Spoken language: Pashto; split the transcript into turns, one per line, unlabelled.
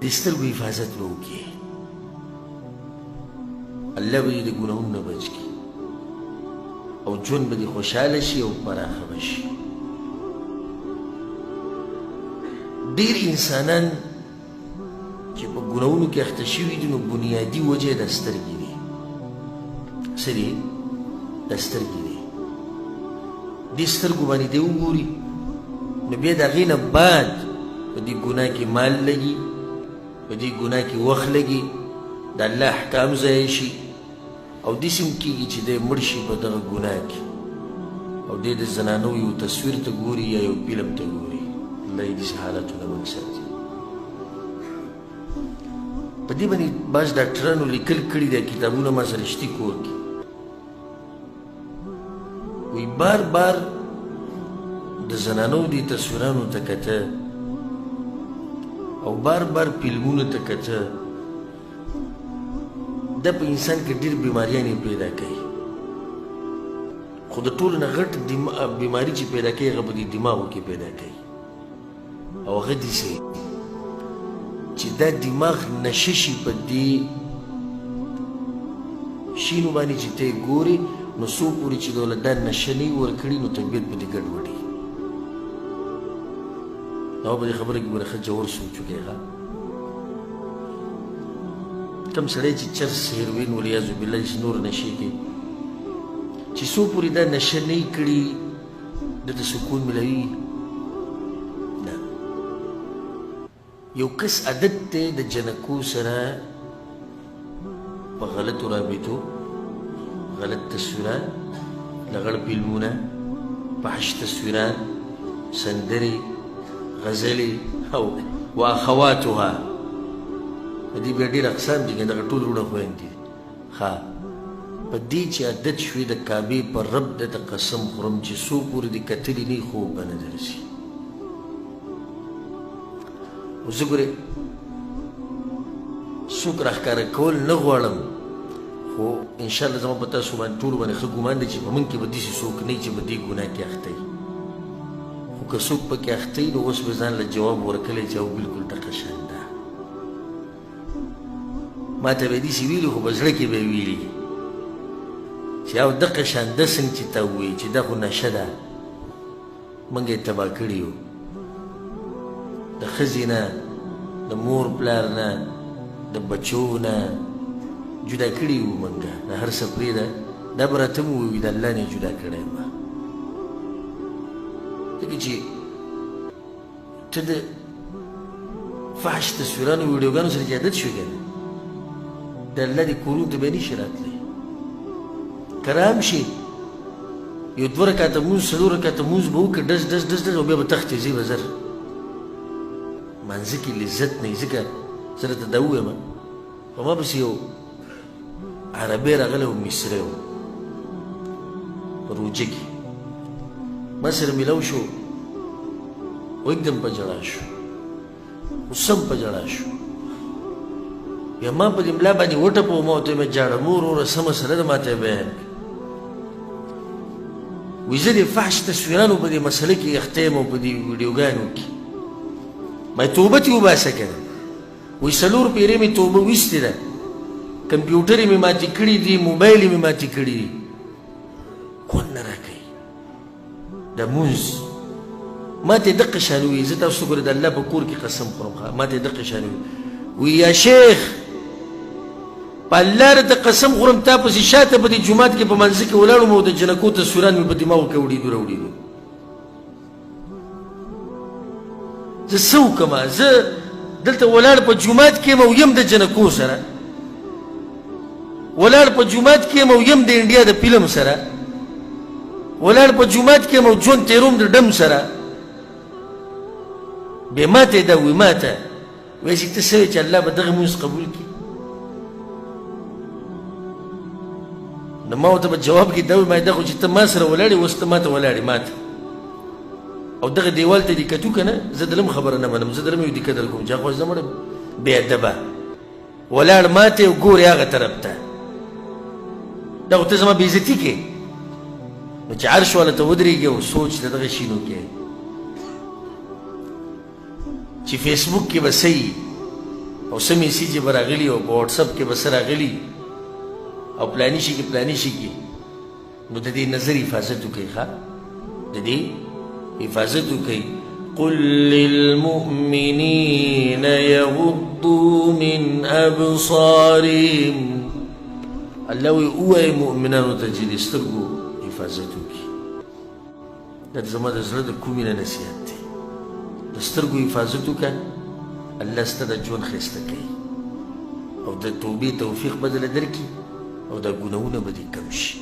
د سترګو حفاظت به وکړي الله به یې د ګناهونو نه بچ کړي او ژوند به دې خوشحاله شي او پراخه به شي ډېر انسانان چې په ګناهونو کې اخته شوي دي نو بنیادي وجه د سترګې دي څه دي د سترګې دي دې سترګو باندې دې وګوري نو بیا د هغې نه بعد په دې ګناه کې مال لګي په دې ګناه کې وخت لګي د الله احکام ضایع شي او داسې هم کېږي چې دی مړ شي په دغه ګناه کې او دی د زنانو یو تصویر ته ګوري یا یو فلم ته ګوري الله یې داسې حالتونه موږ ساتي په دې باندې بعض ډاکټرانو لیکل کړي دي کتابونه ما سره شتي کور کې وایي بار بار د زنانو دې تصویرانو ته کته او بار بار فلمونو ته کته دا په انسان کې ډېر بیماریانې پیدا کوي خو د ټولو نه غټ بیماري چې پیدا کوي هغه په دې دماغو کې پیدا کوي او هغه داسې چې دا دماغ نشه شي په دې شینو باندې چې ته یې ګورې نو څو پورې چې دوله دا نشه نه وي ورکړي نو طبیعت به دې ګډوډي او په دې خبره کې ګوره ښه ژور سوچ وکړې ښه کم سړی چې چرس هیروین ولیاذ بالله چې نور نشې کوي چې څو پورې دا نشه نه یې کړي دته سکون ملوي نه یو کس عادت دی د جنکو سره په غلطو رابطو غلط تصویران لغړ فلمونه فحش تصویران سندرې غزلې او واخواتها دې بیا ډېر اقسام دي که دغه ټول وروڼه خویندې ښه په دې چې عادت شوې د کعبې پر رب دته قسم خورم چې څو پورې دې کتلي نه خوب به نه درځي اوس زه ګورې څوک راښکاره کول نه غواړم خو انشاءالله زما په تاسو باندې ټولو باندې ښه ګمان دی چې په موږ کې به داسې څوک نه وي چې په دې ګناه کې اخته وي خو که څوک پکې اخته وي نو اوس به ځان له جواب ورکړی چې او بلکل دغه شان ده ما ته به داسې ویلي خو په زړه کې به یې ویلي چې او دغه شان ده څنګه چې ته ووایي چې دا خو نشه ده موږ یې تباه کړي یو د ښځې نه د مور پلار نه د بچو نه جدا کړي یو موږ د هر څه پرېږده دا به راته م ووایي د الله نه یې جدا کړی یم ځکه چې ته د فحش تصویرانو ویډیوګانو سره چې عادت شوې که نه د الله دې کورونو ته بیا نشي راتلی که رام شي یو 2 رکعته مونځ 4 رکعته مونځ به وکړه ډز ډز ډز ډز او بیا به تختې ځي به زر مانځه کې لذت نه وي ځکه زه درته دا ووایم په ما پسې یو عربی راغلی و مصری و په روجه کې ما سره میلاو شو و एकदम په ژړا شو اوسم په ژړا شو بیا ما په دې ملا باندې وټپو ما ورته ویل جاړه مور وروره څه مسله ده ما ته یې بیان کړه وایي زه د فحش تصویرانو په دې مسله کې اخته یم او په دې ویډیوګانو کې ما یې توبه تې وباسه که نه وایي 4 پیرې مې توبه ویستې ده کمپیوټر یې مې ماتې کړي دي موبایل یې مې ماتې کړي دي خوند نه راکوي دا مونځ ما ته یې دقه شان ووایي زه تاسو ګورې د الله په کور کې قسم خورم ما ته یې دقه شان ووایي وی یا شیخ په الله راته قسم خورم تا پسې شاته په دې جومات کې په منځه کې ولاړم او د جنکو تصویران مې په دماغو کې وړېدو راوړېدو زه څه وکړمه زه دلته ولاړ په جومات کې یم او یم د جنکو سره ولاړ په جومات کې یم او یم د انډیا د فلم سره ولاړ په جومات کې یم او ژوند تېروم د ډم سره بیا ما ته یې دا وایي ما ته وایي چې ته څه وایې چې الله به دغه مونځ قبول کړي نو ما ورته په جواب کې دا وایي ما دا خو چې ته ما سره ولاړې اوس ته ما ته ولاړې ما ته او دغه دیوال ته دې کتو که نه زه دله هم خبره نه منم زه دله هم یو دقیقه در کوم چې هغه زه مړه بېادبه ولاړ ما ته یې ګورې هغه طرف ته دا خو ته زما بېعزتي کې نو چې عرش والا ته ودرېږي او سوچ د دغه شینو کې چې فیسبوک کې به څه او څه میسیج به راغلي او په واټساپ کې به څه راغلي او پلاني شي کې پلاني شي کې نو د دې نظر حفاظت وکړئ ښه د دې حفاظت وکړئ قل للمؤمنين يغضوا من أبصارهم الله وی اوه مؤمنانو ته چې د سترګو حفاظت وکړي دا زما د زړه د کومې نه نصیحت دی د سترګو حفاظت وکړه الله ستا د ژوند ښایسته کوي او د توبې توفیق به درله درکړي او دا ګناهونه به دې کم شي